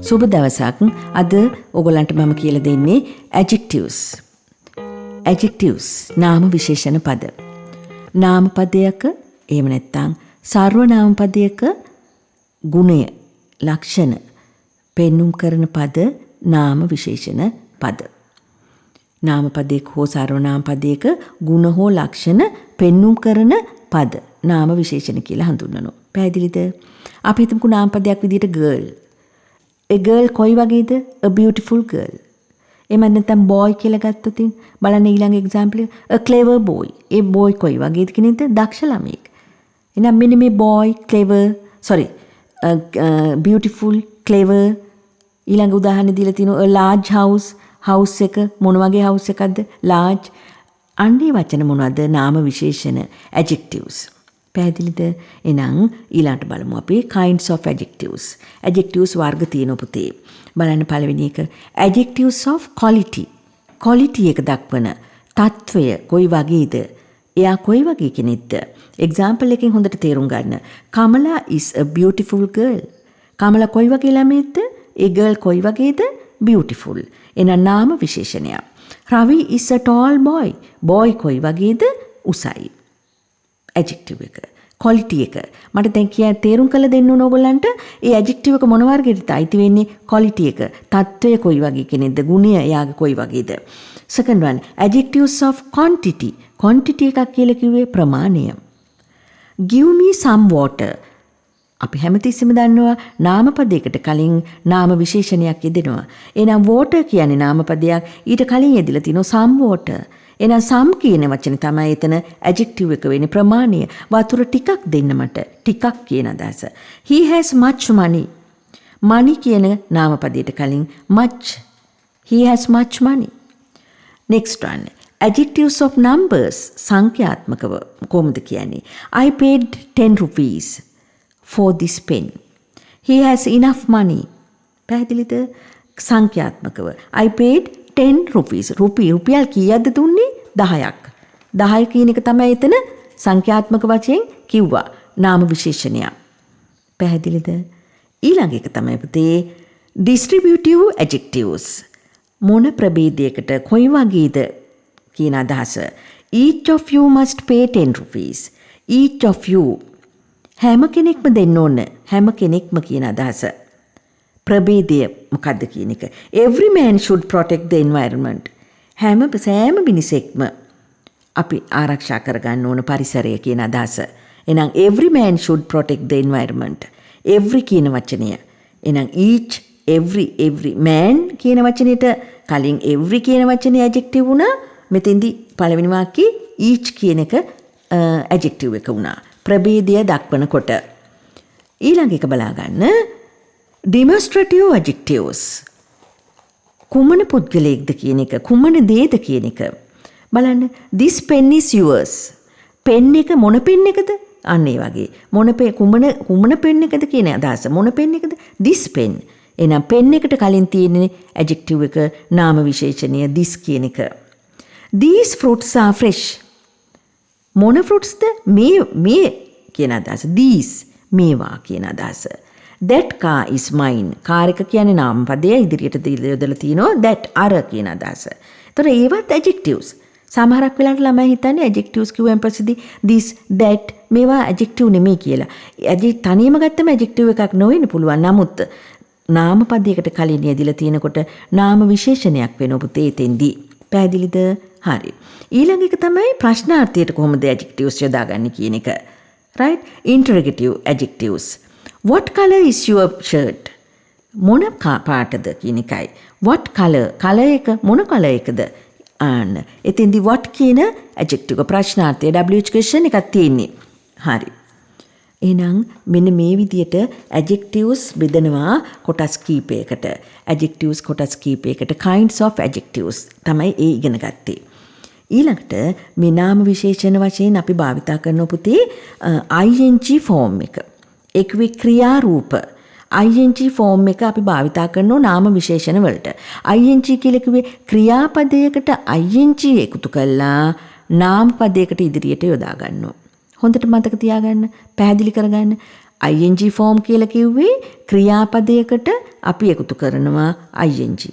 සුබ දවසක්. අද ඔයගොල්ලන්ට මම කියලා දෙන්නේ adjectives. adjectives නාම විශේෂණ පද. නාම පදයක එහෙම නැත්නම් සර්වනාම පදයක ගුණය, ලක්ෂණ පෙන්눔 කරන පද නාම විශේෂණ පද. නාම පදයක හෝ සර්වනාම පදයක ගුණ හෝ ලක්ෂණ පෙන්눔 කරන පද නාම විශේෂණ කියලා හඳුන්වනවා. පැහැදිලිද? අපි හිතමුකෝ නාම පදයක් විදිහට girl. A girl කොයි වගේද? A beautiful girl. එහෙම නැත්නම් boy කියලා ගත්තොත් බලන්න ඊළඟ example එක a clever boy. A boy කොයි වගේද කෙනෙක්ද? දක්ෂ ළමයෙක්. එහෙනම් මෙන්න මේ boy beautiful clever ඊළඟ උදාහරණ දීලා තිනවා a large house එක මොන වගේ house එකක්ද? large. අන්නේ වචන මොනවද? නාම විශේෂණ adjectives. පැහැදිලිද? එහෙනම් ඊළඟට බලමු අපි kinds of adjectives. adjectives වර්ග තියෙනවා පුතේ. බලන්න පළවෙනි එක adjectives of quality. quality එක දක්වන තත්වය කොයි වගේද? එයා කොයි වගේ කෙනෙක්ද? example එකෙන් හොඳට තේරුම් ගන්න. Kamala is a beautiful girl. Kamala කොයි වගේ ළමයෙක්ද? ඒ girl කොයි වගේද? beautiful. එන නාම විශේෂණය. Ravi is a tall boy. boy කොයි වගේද? උසයි. adjective එක. quality එක. මට දැන් කියා තේරුම් කරලා දෙන්න ඕන ඕගොල්ලන්ට. ඒ adjective එක මොන වර්ගෙටද අයිති වෙන්නේ? quality එක. තත්වය කොයි වගේ කෙනෙක්ද? ගුණය එයාගේ කොයි වගේද? second one adjectives of quantity. quantity එකක් කියලා කිව්වේ ප්‍රමාණය. give me some water. අපි හැමතිස්සෙම දන්නවා නාම පදයකට කලින් නාම විශේෂණයක් යෙදෙනවා. එහෙනම් water කියන්නේ නාම පදයක්. ඊට කලින් යෙදিলা තිනවා some water. එහෙනම් some කියන වචනේ තමයි එතන adjective එක වෙන්නේ ප්‍රමාණය. වතුර ටිකක් දෙන්න මට. ටිකක් කියන අදහස. He has much money. money කියන නාම පදයට කලින් much. He has much money. Next one. adjectives of numbers සංඛ්‍යාත්මකව කොහොමද කියන්නේ? I paid 10 rupees for this pen. He has enough money. පැහැදිලිද? සංඛ්‍යාත්මකව. I paid 10 rupees. රුපියල් කීයක්ද දුන්නේ? 10ක්. 10 කියන එක තමයි එතන සංඛ්‍යාත්මක වශයෙන් කිව්වා. නාම විශේෂණය. පැහැදිලිද? ඊළඟ එක තමයි පුතේ distributive adjectives. මොන ප්‍රභේදයකට කොයි වගේද කියන අදහස. Each of you must pay 10 rupees. Each of you හැම කෙනෙක්ම දෙන්න ඕන. හැම කෙනෙක්ම කියන අදහස. ප්‍රභේදය මොකද්ද කියන එක. Every man should protect the environment. සෑම මිනිසෙක්ම අපි ආරක්ෂා කරගන්න ඕන පරිසරය කියන අදහස. එහෙනම් every man should protect the environment. every කියන වචනය. එහෙනම් each every man කියන වචනෙට කලින් every කියන වචනේ adjective වුණා. මෙතෙන්දි පළවෙනි වාක්‍යයේ each කියන එක adjective එක වුණා. ප්‍රභේදය දක්වනකොට. ඊළඟ එක බලා ගන්න demonstrative adjectives. කුමන පුද්ගලයෙක්ද කියන එක, කුමන දේද කියන එක. බලන්න this pen is yours. pen එක මොන pen එකද? අන්න ඒ වගේ. කුමන pen එකද කියන අදහස. මොන pen එකද? this pen. එහෙනම් pen එකට කලින් තියෙන්නේ adjective එක නාම විශේෂණය this කියන එක. These fruits are fresh. මොන fruitsද? මේ කියන අදහස. these මේවා කියන අදහස. That car is mine. car එක කියන්නේ නාම පදය ඉදිරියට යොදලා තිනවා that අර කියන අදහස. ඒතර ඒවත් adjectives. සමහරක් වෙලාවට ළමයි හිතන්නේ adjectives කියුවෙන් පස්සේදී this that මේවා adjective නෙමෙයි කියලා. තනියම ගත්තම adjective එකක් නොවෙන්න පුළුවන්. නමුත් නාම පදයකට කලින් යදිලා තිනකොට නාම විශේෂණයක් වෙනවා පුතේ එතෙන්දී. පැහැදිලිද? හරි. ඊළඟ එක තමයි ප්‍රශ්නාර්ථයට කොහොමද adjectives යොදාගන්නේ කියන එක. right? interrogative adjectives. What color is your shirt? මොන පාටද කියන එකයි. What color? color එක මොන color එකද? අන්න එතෙන්දී what කියන adjective ප්‍රශ්නාර්ථය WH question එකක් තියෙන්නේ. හරි. එහෙනම් මෙන්න මේ විදිහට adjectives බෙදනවා කොටස් කීපයකට. adjectives කොටස් කීපයකට kinds of adjectives තමයි ඒ ඉගෙන ගත්තේ. ඊළඟට මේ නාම විශේෂණ වශයෙන් අපි භාවිතා කරන පුතේ ing form එක. එක්වි ක්‍රියා රූප ing form එක අපි භාවිතා කරනවා නාම විශේෂණ වලට. ing කියලා කිව්වේ ක්‍රියාපදයකට ing එකතු කළා නාම පදයකට ඉදිරියට යොදා ගන්නවා. හොඳට මතක තියාගන්න, පැහැදිලි කරගන්න. ing ෆෝම් කියලා කිව්වේ ක්‍රියාපදයකට අපි එකතු කරනවා ing.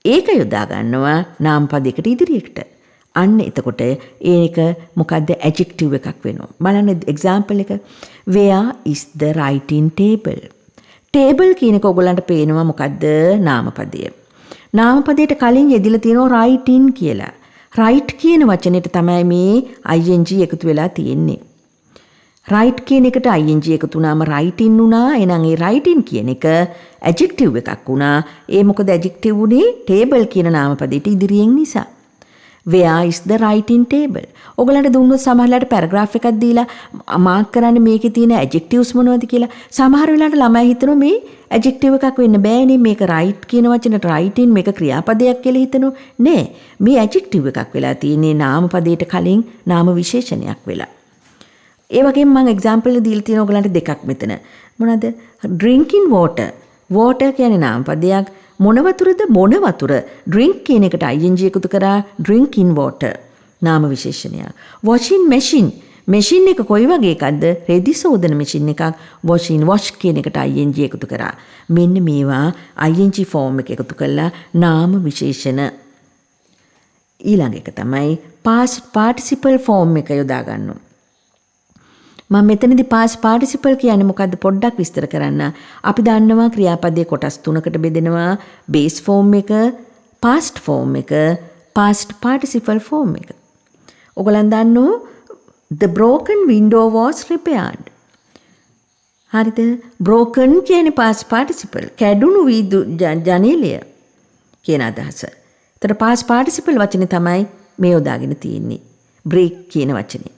ඒක යොදා ගන්නවා නාමපදයකට ඉදිරියට. අන්න එතකොට ඒක මොකද්ද adjective එකක් වෙනවා. බලන්න example එක. Where is the writing table? table කියන එක ඔයගලන්ට පේනවා මොකද්ද නාමපදය. නාමපදයට කලින් යෙදিলা තියෙනවා writing කියලා. write කියන වචනෙට තමයි මේ ing එකතු වෙලා තියෙන්නේ. write කියන එකට ing එකතු වුණාම writing වුණා. එහෙනම් ඒ writing කියන එක adjective එකක් වුණා. ඒ මොකද adjective උනේ table කියන නාමපදයට ඉදිරියෙන් නිසා. Where is the writing table? ඔයගලන්ට දුන්නොත් සමහරවිට පැරග්‍රාෆ් එකක් දීලා මාක් කරන්න මේකේ තියෙන adjectives මොනවද කියලා. සමහර වෙලාවට ළමයි හිතනවා මේ adjective එකක් වෙන්න බෑනේ. මේක write කියන වචනට writing මේක ක්‍රියාපදයක් කියලා හිතනවා. නෑ. මේ adjective එකක් වෙලා තියෙන්නේ නාමපදයට කලින් නාම විශේෂණයක් වෙලා. ඒ වගේම මම example දීලා තියෙන ඔයගලන්ට දෙකක් මෙතන. මොනවද? drinking water. water කියන්නේ නාමපදයක්. මොන වතුරද මොන වතුර drink කියන එකට ing එකතු කරා drinking water නාම විශේෂණයක්. washing machine machine එක කොයි වගේ එකක්ද රෙදි සෝදන machine එකක්. washing wash කියන එකට ing එකතු කරා. මෙන්න මේවා ing form එක එකතු කළා නාම විශේෂණ. ඊළඟ එක තමයි past participle form එක යොදා ගන්නවා. මම මෙතනදී past participle කියන්නේ මොකද්ද පොඩ්ඩක් විස්තර කරන්න. අපි දන්නවා ක්‍රියාපදයේ කොටස් තුනකට බෙදෙනවා. base form එක, past form එක, past participle form එක. ඔයගලන් දන්නෝ the broken window was repaired. හරිද? broken කියන්නේ past participle. කැඩුණු ජනේලය කියන අදහස. ඒතර past participle වචනේ තමයි මේ යොදාගෙන තියෙන්නේ. break කියන වචනේ.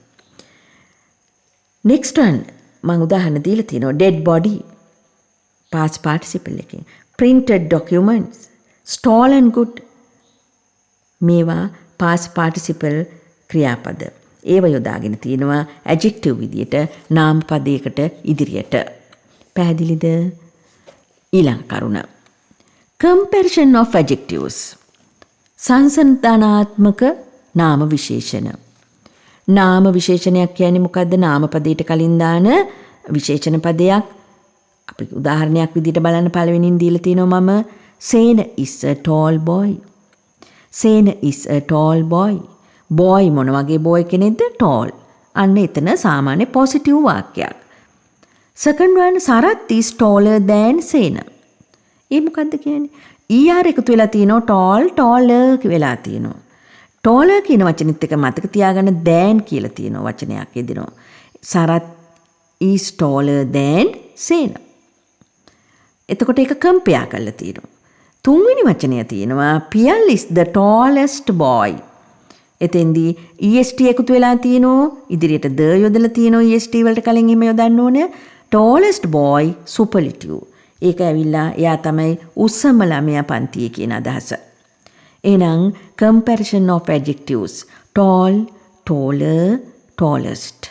next one මම උදාහරණ දීලා තියෙනවා dead body past participle එකෙන් printed documents stolen good මේවා past participle ක්‍රියාපද ඒව යොදාගෙන තියෙනවා adjective විදියට නාම පදයකට ඉදිරියට පැහැදිලිද ඊළඟ කරුණ comparison of adjectives සංසන්දනාත්මක නාම විශේෂණ නාම විශේෂණයක් කියන්නේ මොකද්ද? නාම පදයට කලින් දාන විශේෂණ පදයක්. අපි උදාහරණයක් විදිහට බලන්න පළවෙනිින් දීලා තියෙනවා මම Sena is a tall boy. Sena is a tall boy. boy මොන වගේ boy කෙනෙක්ද? tall. අන්න එතන සාමාන්‍ය positive වාක්‍යයක්. second one Sarath is taller than Sena. ඒ මොකද්ද කියන්නේ? er එකතු වෙලා තියෙනවා tall taller වෙලා තියෙනවා. taller කියන වචනෙත් එක මතක තියාගන්න than කියලා තියෙන වචනයක් එදිනවා. Sarath is taller than Sena. එතකොට ඒක compare කරලා තියෙනවා. තුන්වෙනි වචනය තියෙනවා Pial is the tallest boy. එතෙන්දී est එකතු වෙලා තියෙනවා. ඉදිරියට the යොදලා තියෙනවා est වලට කලින් එහෙම යොදන්න ඕනේ. tallest boy superlative. ඒක ඇවිල්ලා එයා තමයි උසම ළමයා පන්තියේ කියන අදහස. එහෙනම් comparison of adjectives tall taller tallest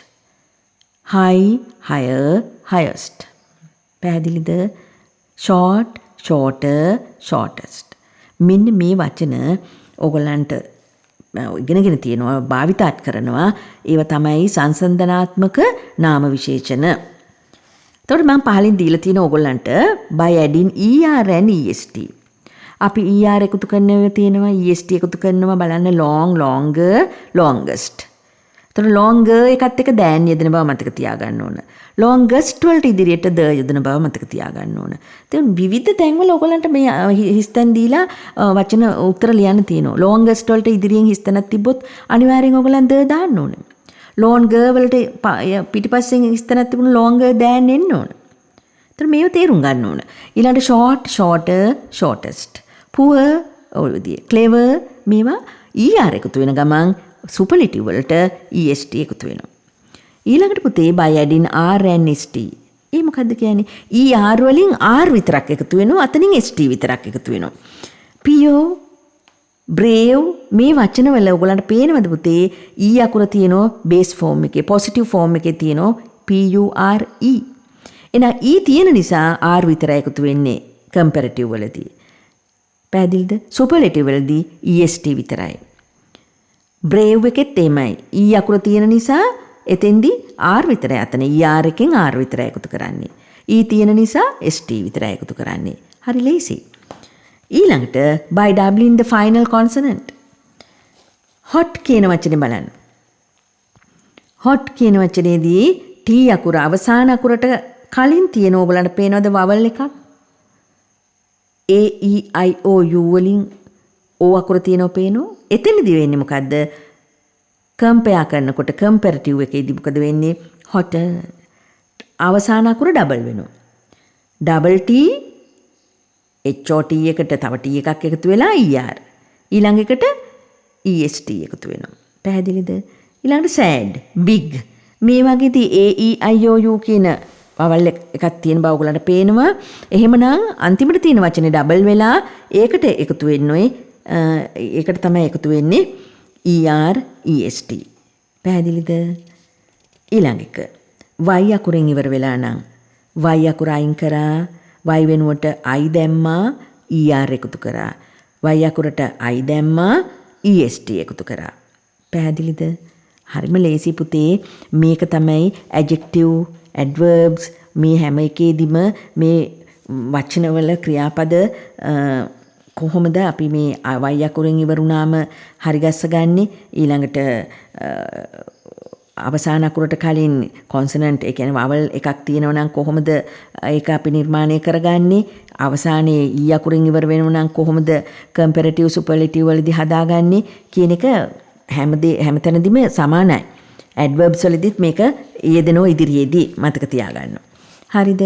high higher highest පැහැදිලිද short shorter shortest මෙන්න මේ වචන ඕගලන්ට ඉගෙනගෙන තියෙනවා භාවිතාත් කරනවා ඒව තමයි සංසන්දනාත්මක නාම විශේෂණ. එතකොට මම පහලින් දීලා තියෙන ඕගලන්ට by adding er and est අපි er එකතු කරනවා තියෙනවා est එකතු කරනවා බලන්න long longer longest. එතකොට longer එකත් එක than යෙදෙන බව මතක තියාගන්න ඕන. longest වලට ඉදිරියට the යෙදෙන බව මතක තියාගන්න ඕන. ඉතින් විවිධ තැන්වල ඔයගලන්ට මේ හිස්තැන් දීලා වචන උත්තර ලියන්න තියෙනවා. longest වලට ඉදිරියෙන් හිස්තැනක් තිබ්බොත් අනිවාර්යෙන් ඔයගලන් the දාන්න ඕනේ. longer වලට පිටිපස්සෙන් හිස්තැනක් තිබුණ longer than එන්න ඕන. එතකොට මේව තේරුම් ගන්න ඕන. ඊළඟට short shorter shortest poor ඔය විදිහේ clever මේවා er එකතු වෙන ගමන් superlative වලට est එකතු වෙනවා. ඊළඟට පුතේ by adding r and st. ඒ මොකද්ද කියන්නේ? er වලින් r විතරක් එකතු වෙනවා. අතනින් st විතරක් එකතු වෙනවා. pure brave මේ වචන වල ඔයගලන්ට පේනවද පුතේ? e අකුර තියෙනවා base form එකේ positive form එකේ තියෙනවා pure. එහෙනම් e තියෙන නිසා r විතරයි එකතු වෙන්නේ comparative වලදී. පැහැදිලිද? superlative වලදී est විතරයි. brave එකෙත් එමයයි. e අකුර තියෙන නිසා එතෙන්දී R විතරයි අතන ER එකෙන් R විතරයි එකතු කරන්නේ. E තියෙන නිසා ST විතරයි එකතු කරන්නේ. හරි ලේසි. ඊළඟට by doubling the final consonant. hot කියන වචනේ බලන්න. hot කියන වචනේදී T අකුර අවසාන අකුරට කලින් තියෙන ඕගලන්ට පේනවද වවල් එකක්? A E I O U වලින් O අකුර තියෙනව පේනෝ? එතනදී වෙන්නේ මොකද්ද? කම්පෙයා කරනකොට කම්පැරටිව් එකේදී මොකද වෙන්නේ? hot අවසාන අකුර ඩබල් වෙනවා. ඩබල් T HOT එකට තව T එකක් එකතු වෙලා ER. ඊළඟ එකට EST එකතු වෙනවා. පැහැදිලිද? ඊළඟට sad, big. මේ වගේදී A E I O U කියන වවල් එකක් තියෙන බව ඔයගලන්ට පේනවා. එහෙමනම් අන්තිමට තියෙන වචනේ ඩබල් වෙලා ඒකට එකතු වෙන්නේ ඒකට තමයි එකතු වෙන්නේ ER EST. පැහැදිලිද? ඊළඟ එක y අකුරෙන් ඉවර වෙලා නම් y අකුර අයින් කරා y වෙනුවට I දැම්මා ER එකතු කරා. y අකුරට I දැම්මා EST එකතු කරා. පැහැදිලිද? හරිම ලේසි පුතේ. මේක තමයි adjective, adverbs මේ හැම එකේදීම මේ වචනවල ක්‍රියාපද කොහොමද අපි මේ y අකුරෙන් ඉවරුනාම හරි ගස්ස ගන්නෙ? ඊළඟට අවසාන අකුරට කලින් කොන්සනන්ට් ඒ කියන්නේ වවල් එකක් තියෙනවා නම් කොහොමද ඒක අපි නිර්මාණය කරගන්නේ? අවසානයේ ඊ අකුරෙන් ඉවර වෙනවා නම් කොහොමද කම්පැරටිව් සුපර්ලටිව් වලදී හදාගන්නේ කියන එක හැමතැනදීම සමානයි. ඇඩ්වර්බ්ස් වලදීත් මේක යෙදෙනවා ඉදිරියේදී මතක තියාගන්න. හරිද?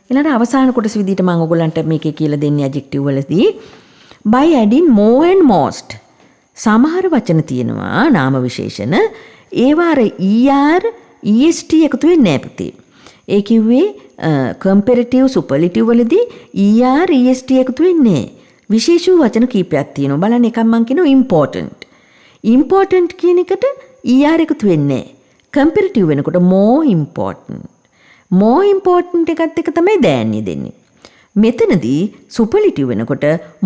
ඊළඟ අවසාන කොටස විදිහට මම ඔයගොල්ලන්ට මේකේ කියලා දෙන්නේ ඇඩ්ජෙක්ටිව් වලදී by adding more and most. සමහර වචන තියෙනවා නාම විශේෂණ ඒවා අර ER EST එකතු වෙන්නේ නැහැ පුතේ. ඒ කිව්වේ කම්පැරටිව් සුපර්ලටිව් වලදී ER EST එකතු වෙන්නේ නැහැ. විශේෂ වචන කීපයක් තියෙනවා. බලන්න එකක් මම කියනවා important. important කියන එකට ER එකතු වෙන්නේ නැහැ. කම්පැරටිව් වෙනකොට more important. more important එකත් එක තමයි දෑන්නේ දෙන්නේ. මෙතනදී සුපර්ලටිව් වෙනකොට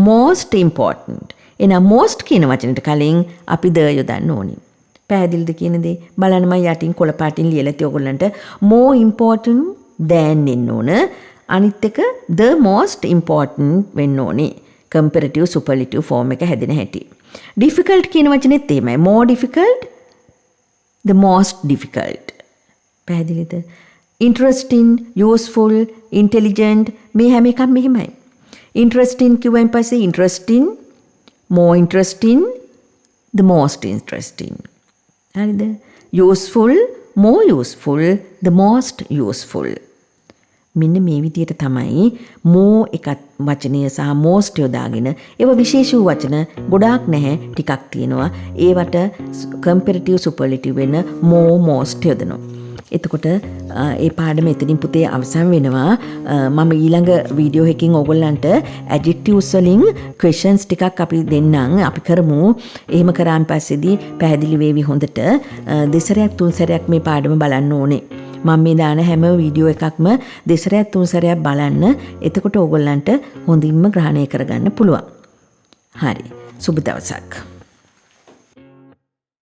most important. එහෙනම් most කියන වචනෙට කලින් අපි the යොදන්න ඕනේ. පැහැදිලිද කියන දේ? බලන්න මම යටින් කොළ පාටින් ලියලා තියෙ ඔයගොල්ලන්ට more important than එන්න ඕන. අනිත් එක the most important වෙන්න ඕනේ. comparative superlative form එක හැදෙන හැටි. difficult කියන වචනේත් එහෙමයි. more difficult, the most difficult. පැහැදිලිද? interesting, useful, intelligent මේ හැම එකක්ම මෙහෙමයි. interesting කිව්වයින් පස්සේ interesting, more interesting, the most interesting. හරිද? useful, more useful, the most useful. මෙන්න මේ විදිහට තමයි more එකක් වචනය සහ most යොදාගෙන ඒවා විශේෂ වූ වචන ගොඩාක් නැහැ ටිකක් තියෙනවා. ඒවට comparative superlative වෙන more most යොදනවා. එතකොට ඒ පාඩම එතනින් පුතේ අවසන් වෙනවා. මම ඊළඟ වීඩියෝ එකකින් ඔයගොල්ලන්ට adjectives වලින් questions ටිකක් අපි දෙන්නම්. අපි කරමු. එහෙම කරාන් පස්සේදී පැහැදිලි වේවි හොඳට. දෙසරයක් තුන් සැරයක් මේ පාඩම බලන්න ඕනේ. මම මේ දාන හැම වීඩියෝ එකක්ම දෙසරයක් තුන් සැරයක් බලන්න. එතකොට ඔයගොල්ලන්ට හොඳින්ම ග්‍රහණය කරගන්න පුළුවන්. හරි. සුබ දවසක්.